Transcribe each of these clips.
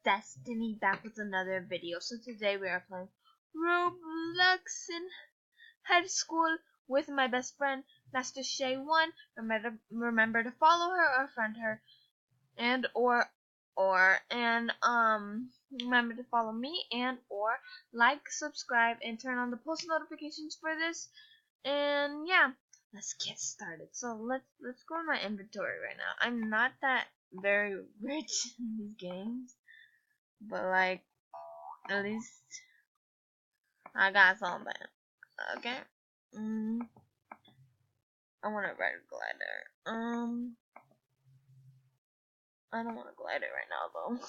Destiny, back with another video. So today we are playing Roblox in high school with my best friend, Master Shay 1. Remember to follow her or friend her, and remember to follow me and or like, subscribe, and turn on the post notifications for this. And yeah, let's get started. So let's go in my inventory right now. I'm not that very rich in these games, but like at least I got something. Okay. I want to ride a glider. I don't want to glider right now though.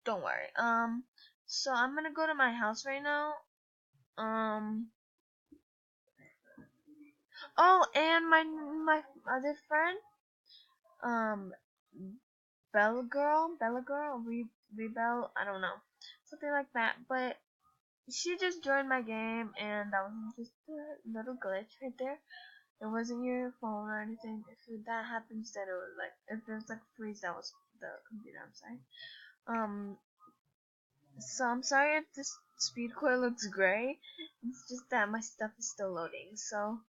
Don't worry. So I'm gonna go to my house right now. Oh, and my other friend, um, Bella Girl, Rebel, I don't know, something like that. But she just joined my game, and that was just a little glitch right there. It wasn't your phone or anything. If that happens, then it was like, if there's like freeze, that was the computer. I'm sorry. So I'm sorry if this speed core looks gray. It's just that my stuff is still loading. So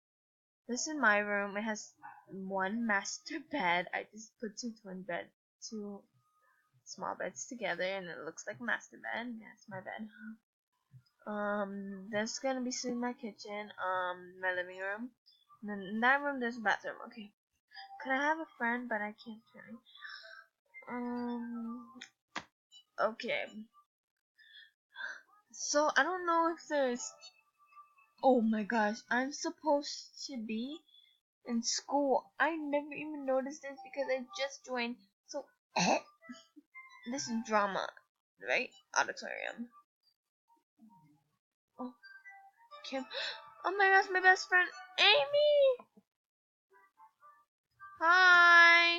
this is my room. It has one master bed. I just put two small beds together, and it looks like a master bed. That's my bed. That's gonna be soon my kitchen. My living room. And then in that room there's a bathroom. Okay. Could I have a friend? But I can't join. Okay. So I don't know if there's. Oh my gosh! I'm supposed to be in school. I never even noticed this because I just joined. So this is drama, right? Auditorium. Oh, Kim. Oh my gosh, my best friend, Amy. Hi.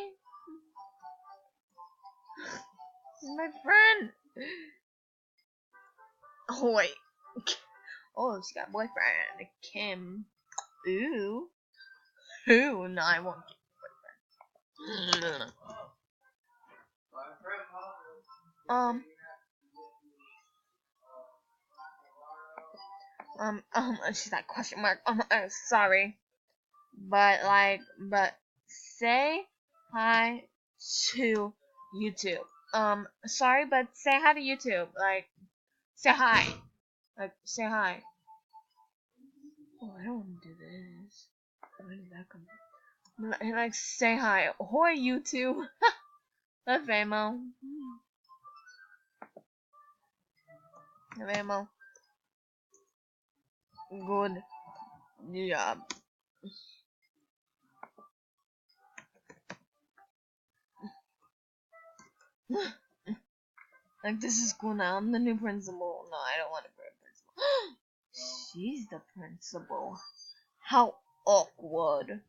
This is my friend. Oh wait. Oh, she got a boyfriend, Kim. Ooh. Ooh, no, I won't get a boyfriend. She's like question mark. Sorry, but say hi to YouTube. Sorry, but say hi to YouTube. Like, say hi. Like, say hi. Oh, I don't want to do this. Where did that come from? Like, say hi. Ahoy, YouTube. Love Vamo. Vamo. Good job. Like, this is cool now. I'm the new principal. No, I don't want to be a principal. She's the principal. How awkward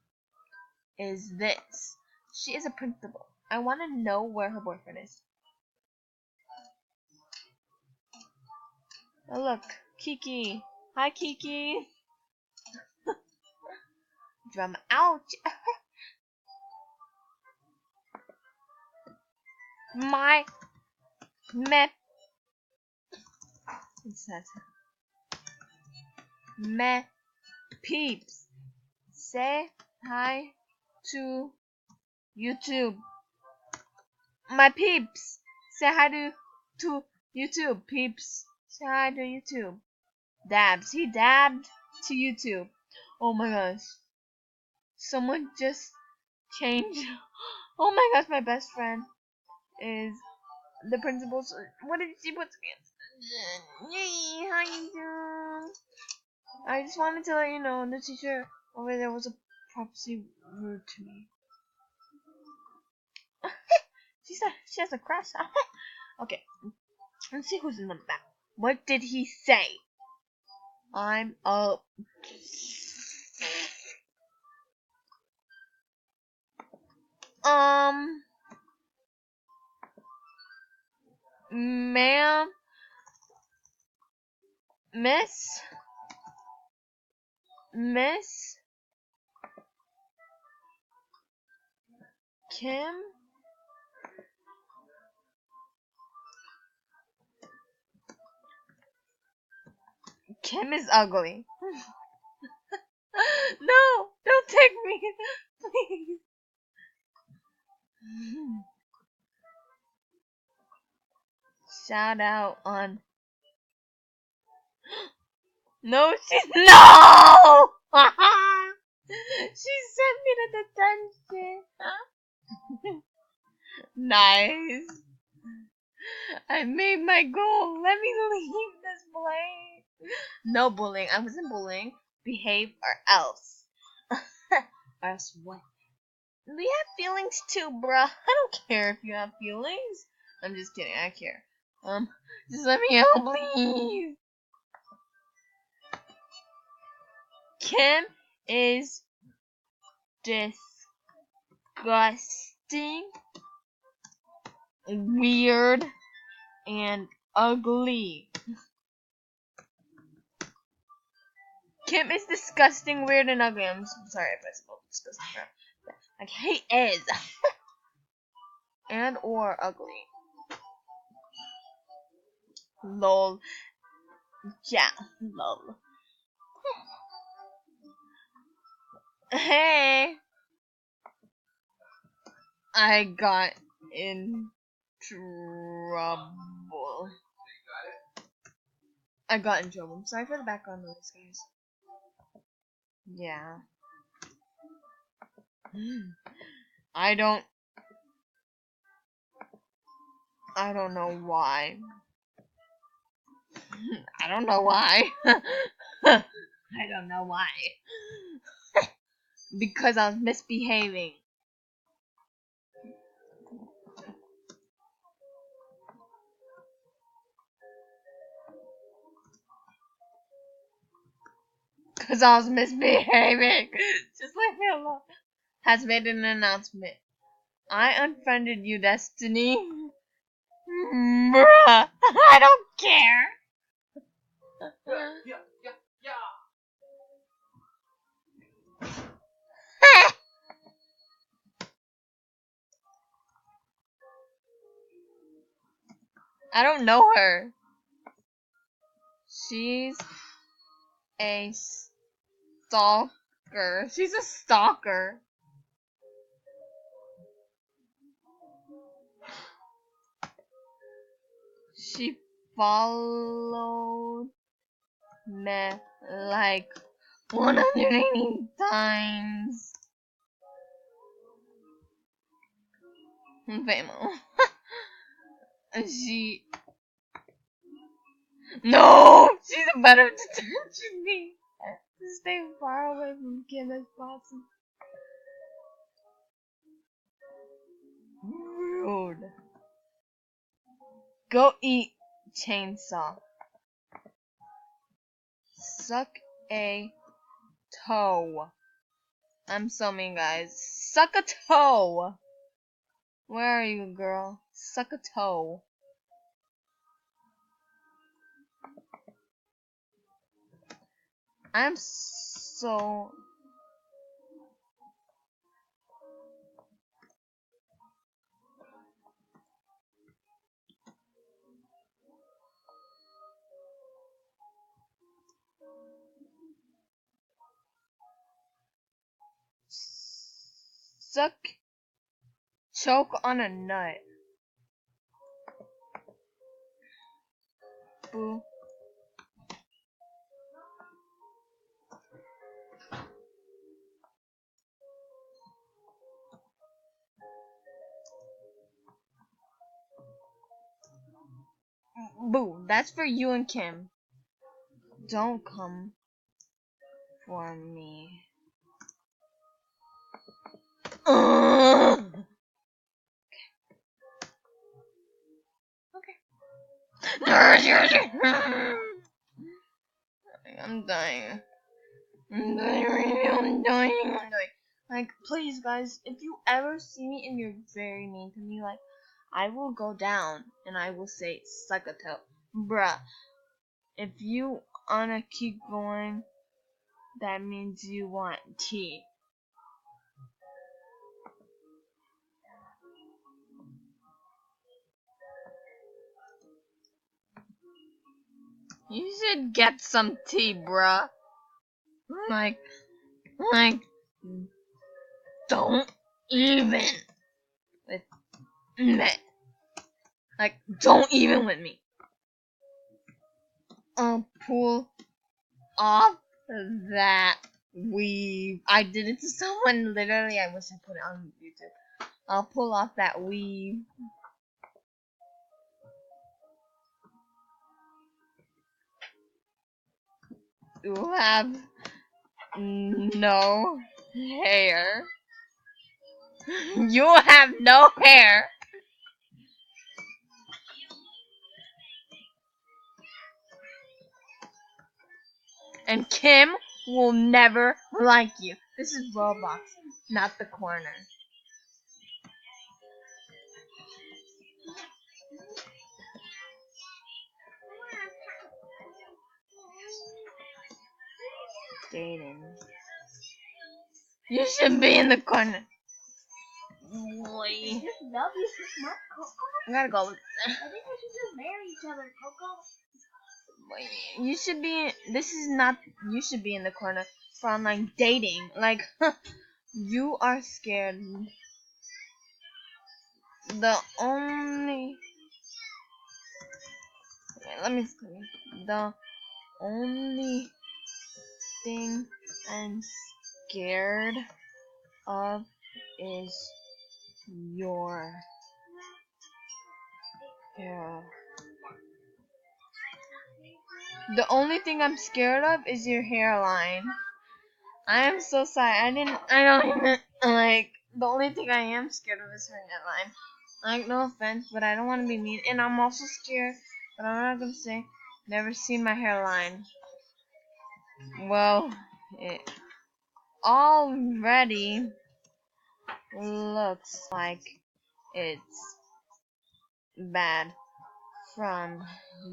is this? She is a principal. I want to know where her boyfriend is. Oh, look. Kiki. Hi, Kiki. Drum. Ouch. My. Me. What's that? Me. Peeps. Say hi to YouTube. My peeps. Say hi to YouTube, peeps. Say hi to YouTube. Dabs. He dabbed to YouTube. Oh my gosh. Someone just changed. Oh my gosh, my best friend is the principal's. What did she put against? Yay, how you doing? I just wanted to let you know the teacher over there was a prophecy rude to me. She has a crush. Okay, let's see who's in the back. What did he say? I'm up. Ma'am, Miss, Kim, Kim is ugly. No, don't take me, please. Shout out on. No, she's no. She sent me to detention. Nice. I made my goal. Let me leave this place. No bullying. I wasn't bullying. Behave or else. Or else what? We have feelings too, bruh. I don't care if you have feelings. I'm just kidding. I care. Just let me out, please. Kim is disgusting, weird, and ugly. Kim is disgusting, weird, and ugly. I'm sorry if I spelled disgusting wrong. Like, he is. And or ugly. Lol. Yeah, lol. Hey! I got in trouble. I got in trouble. Sorry for the background noise, guys. Yeah. I don't know why. I don't know why. I don't know why. Because I was misbehaving. Because I was misbehaving. Just leave me alone. Has made an announcement. I unfriended you, Destiny. Bruh. I don't care. Yeah. I don't know her. She's a stalker. She's a stalker. She followed me like 180 times. Famo. No! She's a better detention me. To stay far away from Kim as possible. Rude. Go eat chainsaw. Suck a toe. I'm so mean, guys. Suck a toe. Where are you, girl? Suck a toe. I'm so... Choke on a nut. Boo. Boo. That's for you and Kim. Don't come for me. Okay. I'm dying. I'm dying right now. I'm dying. Like, please, guys, if you ever see me and you're very mean to me, like, I will go down and I will say, suck a toe. Bruh, if you wanna keep going, that means you want tea. You should get some tea, bruh. Like, don't even with me. Like, don't even with me. I'll pull off that weave. I did it to someone, literally. I wish I put it on YouTube. I'll pull off that weave. You have no hair. You have no hair. And Kim will never like you. This is Roblox, not the corner. Dating. You should be in the corner. Boy. Love you so much, Coco. I gotta go. I think we should just marry each other, Coco. Boy. You should be. This is not. You should be in the corner for online dating. Like, you are scared. The only. Wait, let me. The only thing I'm scared of is your hair. The only thing I'm scared of is your hairline. I am so sorry. I don't even, like, the only thing I am scared of is her hairline. Like, no offense, but I don't want to be mean. And I'm also scared, but I'm not going to say, never seen my hairline. Well, it already looks like it's bad from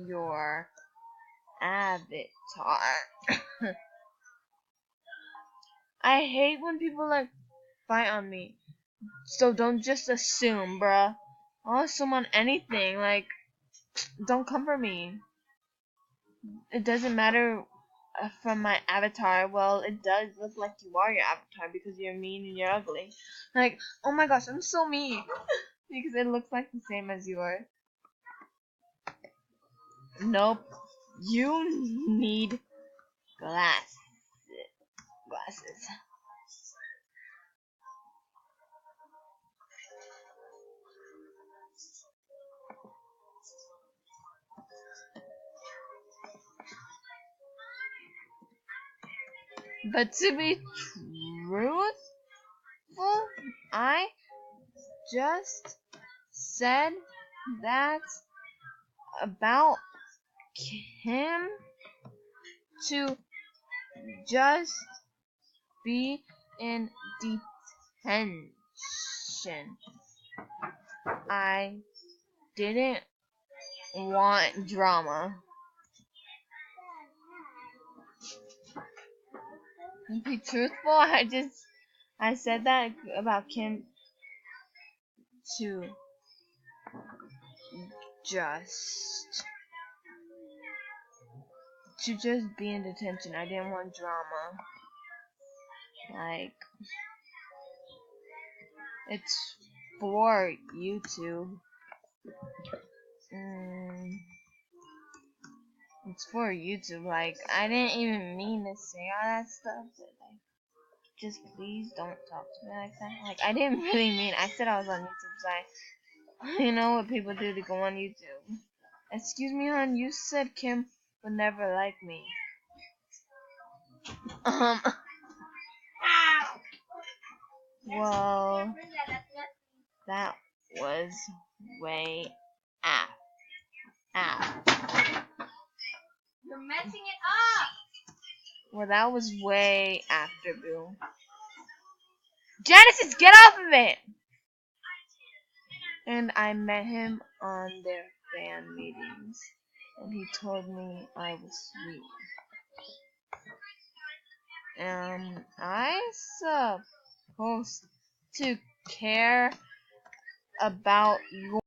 your avatar. I hate when people like fight on me. So don't just assume, bruh. I'll assume on anything. Like, don't come for me. It doesn't matter from my avatar. Well, it does look like you are your avatar because you're mean and you're ugly. Like, oh my gosh, I'm so mean. Because it looks like the same as yours. Nope. You need glasses. But to be truthful, I just said that about him to just be in detention. I didn't want drama. To be truthful, I said that about Kim to just be in detention. I didn't want drama. Like, it's for YouTube. It's for YouTube. Like, I didn't even mean to say all that stuff. But, like, just please don't talk to me like that. Like, I didn't really mean. I said I was on YouTube, so you know what people do to go on YouTube. Excuse me, hon. You said Kim would never like me. Well, that was way You're messing it up. Well, that was way after, boo. Genesis, get off of it! And I met him on their fan meetings, and he told me I was sweet. I supposed to care about your